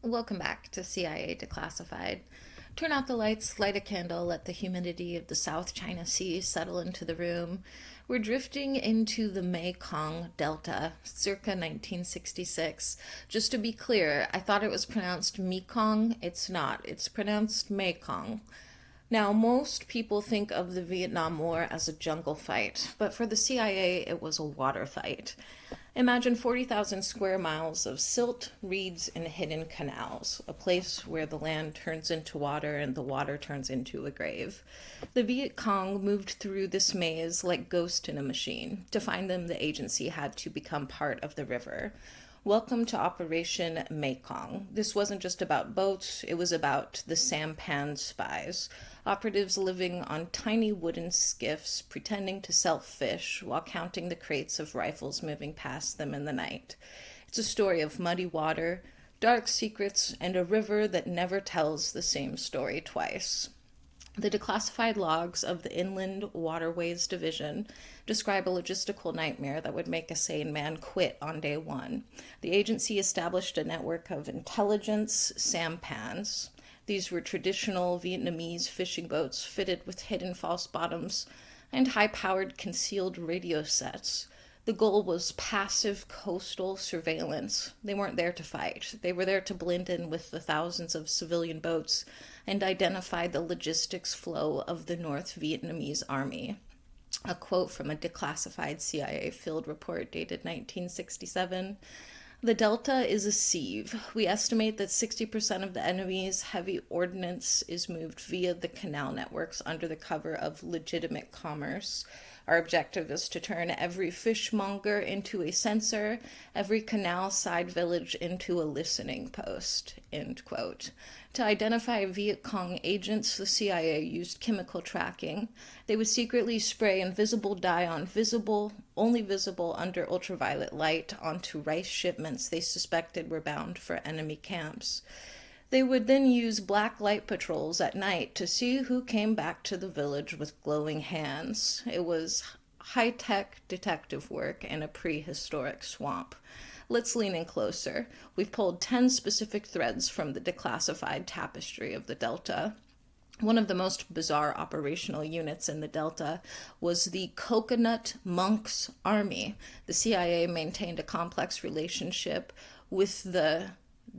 Welcome back to CIA Declassified. Turn out the lights, light a candle, let the humidity of the South China Sea settle into the room. We're drifting into the Mekong Delta, circa 1966. Just to be clear, I thought it was pronounced Mekong. It's not. It's pronounced Mekong. Now, most people think of the Vietnam War as a jungle fight, but for the CIA, it was a water fight. Imagine 40,000 square miles of silt, reeds, and hidden canals, a place where the land turns into water and the water turns into a grave. The Viet Cong moved through this maze like ghost in a machine. To find them, the agency had to become part of the river. Welcome to Operation MEKONG. This wasn't just about boats, it was about the Sampan Spies, operatives living on tiny wooden skiffs pretending to sell fish while counting the crates of rifles moving past them in the night. It's a story of muddy water, dark secrets, and a river that never tells the same story twice. The declassified logs of the Inland Waterways Division describe a logistical nightmare that would make a sane man quit on day one. The agency established a network of intelligence sampans. These were traditional Vietnamese fishing boats fitted with hidden false bottoms and high-powered concealed radio sets. The goal was passive coastal surveillance. They weren't there to fight. They were there to blend in with the thousands of civilian boats and identify the logistics flow of the North Vietnamese army. A quote from a declassified CIA field report dated 1967. The Delta is a sieve. We estimate that 60% of the enemy's heavy ordnance is moved via the canal networks under the cover of legitimate commerce. Our objective is to turn every fishmonger into a censor, every canal side village into a listening post. End quote. To identify Viet Cong agents, the CIA used chemical tracking. They would secretly spray invisible dye on only visible under ultraviolet light onto rice shipments they suspected were bound for enemy camps. They would then use black light patrols at night to see who came back to the village with glowing hands. It was high-tech detective work in a prehistoric swamp. Let's lean in closer. We've pulled 10 specific threads from the declassified tapestry of the Delta. One of the most bizarre operational units in the Delta was the Coconut Monks Army. The CIA maintained a complex relationship with the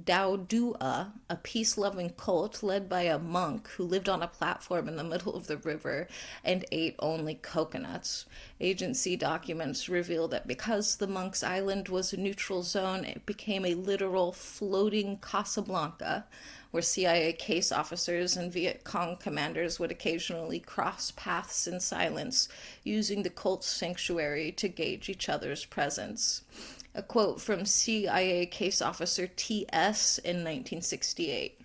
Dao Dua, a peace-loving cult led by a monk who lived on a platform in the middle of the river and ate only coconuts. Agency documents reveal that because the monk's island was a neutral zone, it became a literal floating Casablanca, where CIA case officers and Viet Cong commanders would occasionally cross paths in silence, using the cult's sanctuary to gauge each other's presence. A quote from CIA case officer T.S. in 1968.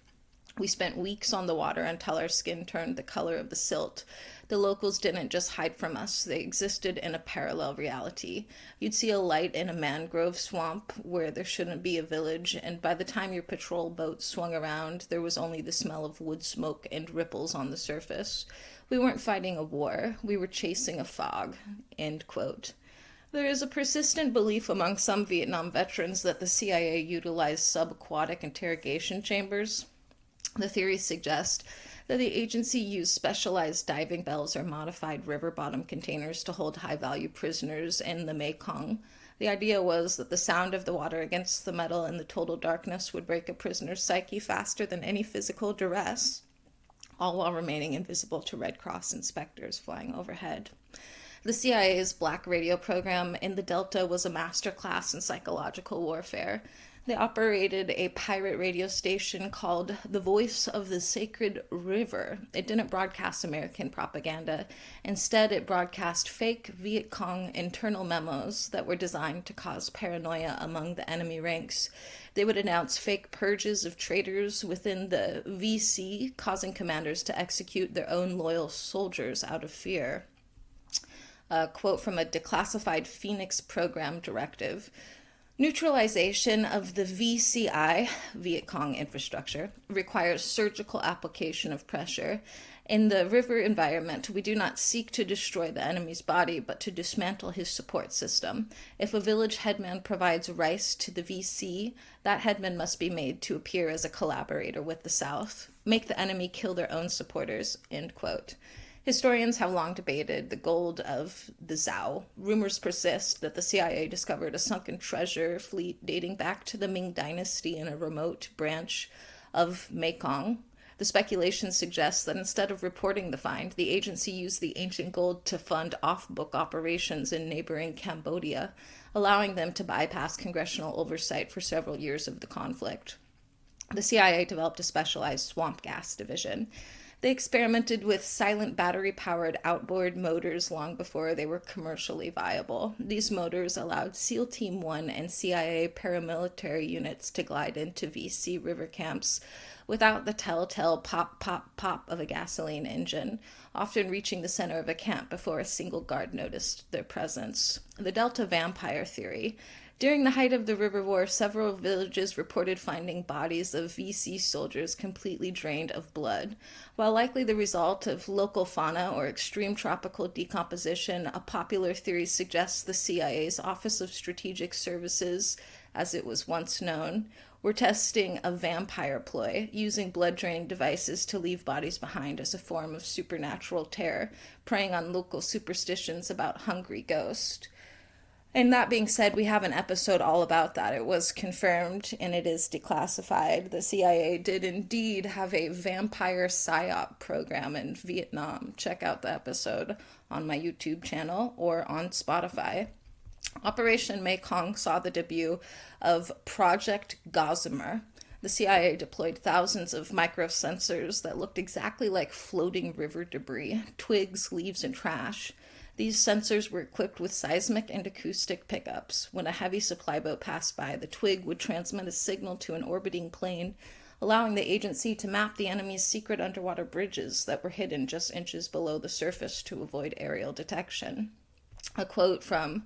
We spent weeks on the water until our skin turned the color of the silt. The locals didn't just hide from us, they existed in a parallel reality. You'd see a light in a mangrove swamp where there shouldn't be a village, and by the time your patrol boat swung around, there was only the smell of wood smoke and ripples on the surface. We weren't fighting a war, we were chasing a fog. End quote. There is a persistent belief among some Vietnam veterans that the CIA utilized subaquatic interrogation chambers. The theories suggest that the agency used specialized diving bells or modified river bottom containers to hold high-value prisoners in the Mekong. The idea was that the sound of the water against the metal in the total darkness would break a prisoner's psyche faster than any physical duress, all while remaining invisible to Red Cross inspectors flying overhead. The CIA's Black Radio program in the Delta was a masterclass in psychological warfare. They operated a pirate radio station called The Voice of the Sacred River. It didn't broadcast American propaganda. Instead, it broadcast fake Viet Cong internal memos that were designed to cause paranoia among the enemy ranks. They would announce fake purges of traitors within the VC, causing commanders to execute their own loyal soldiers out of fear. A quote from a declassified Phoenix program directive. Neutralization of the VCI, Viet Cong infrastructure, requires surgical application of pressure. In the river environment, we do not seek to destroy the enemy's body, but to dismantle his support system. If a village headman provides rice to the VC, that headman must be made to appear as a collaborator with the South. Make the enemy kill their own supporters, end quote. Historians have long debated the gold of the Zhao. Rumors persist that the CIA discovered a sunken treasure fleet dating back to the Ming Dynasty in a remote branch of Mekong. The speculation suggests that instead of reporting the find, the agency used the ancient gold to fund off-book operations in neighboring Cambodia, allowing them to bypass congressional oversight for several years of the conflict. The CIA developed a specialized swamp gas division. They experimented with silent battery-powered outboard motors long before they were commercially viable. These motors allowed SEAL Team 1 and CIA paramilitary units to glide into VC river camps without the telltale pop, pop, pop of a gasoline engine, often reaching the center of a camp before a single guard noticed their presence. The Delta Vampire Theory. During the height of the River War, several villages reported finding bodies of VC soldiers completely drained of blood. While likely the result of local fauna or extreme tropical decomposition, a popular theory suggests the CIA's Office of Strategic Services, as it was once known, were testing a vampire ploy, using blood-draining devices to leave bodies behind as a form of supernatural terror, preying on local superstitions about hungry ghosts. And that being said, we have an episode all about that. It was confirmed and it is declassified. The CIA did indeed have a vampire psyop program in Vietnam. Check out the episode on my YouTube channel or on Spotify. Operation Mekong saw the debut of Project Gossamer. The CIA deployed thousands of microsensors that looked exactly like floating river debris, twigs, leaves, and trash. These sensors were equipped with seismic and acoustic pickups. When a heavy supply boat passed by, the twig would transmit a signal to an orbiting plane, allowing the agency to map the enemy's secret underwater bridges that were hidden just inches below the surface to avoid aerial detection. A quote from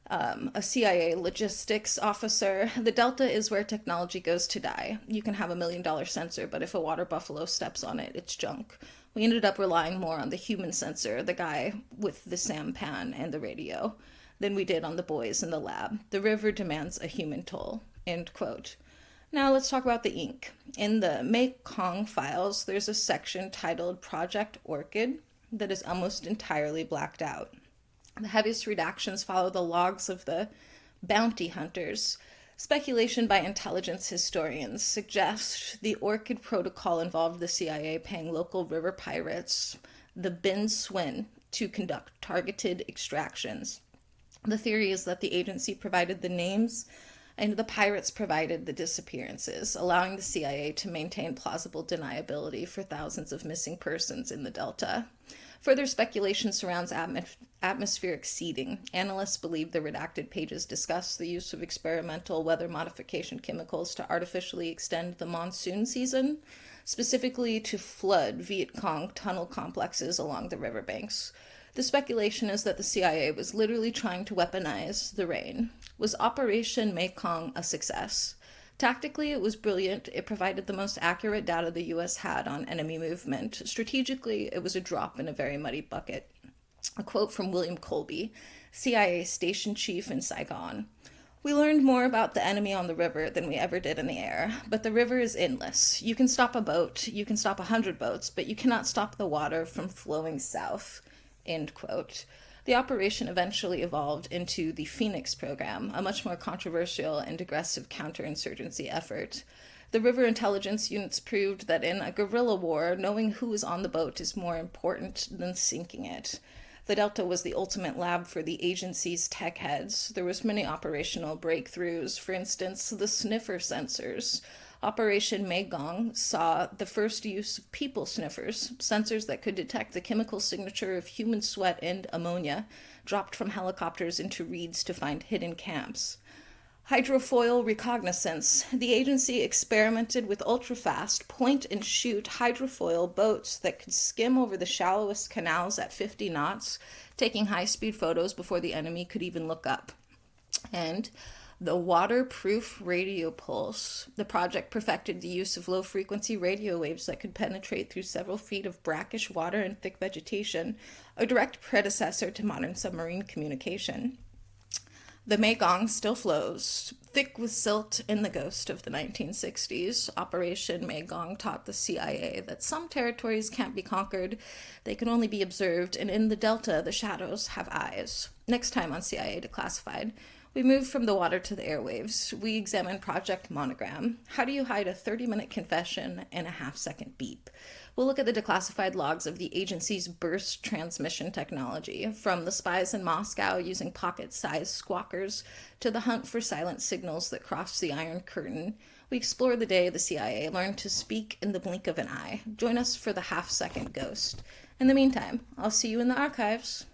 a CIA logistics officer: "The Delta is where technology goes to die. You can have $1 million sensor, but if a water buffalo steps on it, it's junk. We ended up relying more on the human sensor, the guy with the sampan and the radio, than we did on the boys in the lab. The river demands a human toll." End quote. Now let's talk about the ink. In the Mekong files, there's a section titled Project Orchid that is almost entirely blacked out. The heaviest redactions follow the logs of the bounty hunters. Speculation by intelligence historians suggests the Orchid Protocol involved the CIA paying local river pirates, the Bin Swin, to conduct targeted extractions. The theory is that the agency provided the names and the pirates provided the disappearances, allowing the CIA to maintain plausible deniability for thousands of missing persons in the Delta. Further speculation surrounds atmospheric seeding. Analysts believe the redacted pages discuss the use of experimental weather modification chemicals to artificially extend the monsoon season, specifically to flood Viet Cong tunnel complexes along the riverbanks. The speculation is that the CIA was literally trying to weaponize the rain. Was Operation Mekong a success? Tactically, it was brilliant. It provided the most accurate data the U.S. had on enemy movement. Strategically, it was a drop in a very muddy bucket. A quote from William Colby, CIA station chief in Saigon: "We learned more about the enemy on the river than we ever did in the air, but the river is endless. You can stop a boat, you can stop 100 boats, but you cannot stop the water from flowing south." End quote. The operation eventually evolved into the Phoenix program, a much more controversial and aggressive counterinsurgency effort. The river intelligence units proved that in a guerrilla war, knowing who is on the boat is more important than sinking it. The Delta was the ultimate lab for the agency's tech heads. There was many operational breakthroughs, for instance, the sniffer sensors. Operation MEKONG saw the first use of people sniffers, sensors that could detect the chemical signature of human sweat and ammonia, dropped from helicopters into reeds to find hidden camps. Hydrofoil reconnaissance. The agency experimented with ultra-fast, point-and-shoot hydrofoil boats that could skim over the shallowest canals at 50 knots, taking high-speed photos before the enemy could even look up. And The waterproof radio pulse. The project perfected the use of low-frequency radio waves that could penetrate through several feet of brackish water and thick vegetation, a direct predecessor to modern submarine communication. The Mekong still flows, thick with silt in the ghost of the 1960s. Operation MEKONG taught the CIA that some territories can't be conquered, they can only be observed, and in the Delta, the shadows have eyes. Next time on CIA Declassified, we move from the water to the airwaves. We examine Project Monogram. How do you hide a 30-minute confession and a half-second beep? We'll look at the declassified logs of the agency's burst transmission technology, from the spies in Moscow using pocket-sized squawkers to the hunt for silent signals that cross the Iron Curtain. We explore the day the CIA learned to speak in the blink of an eye. Join us for the half-second ghost. In the meantime, I'll see you in the archives.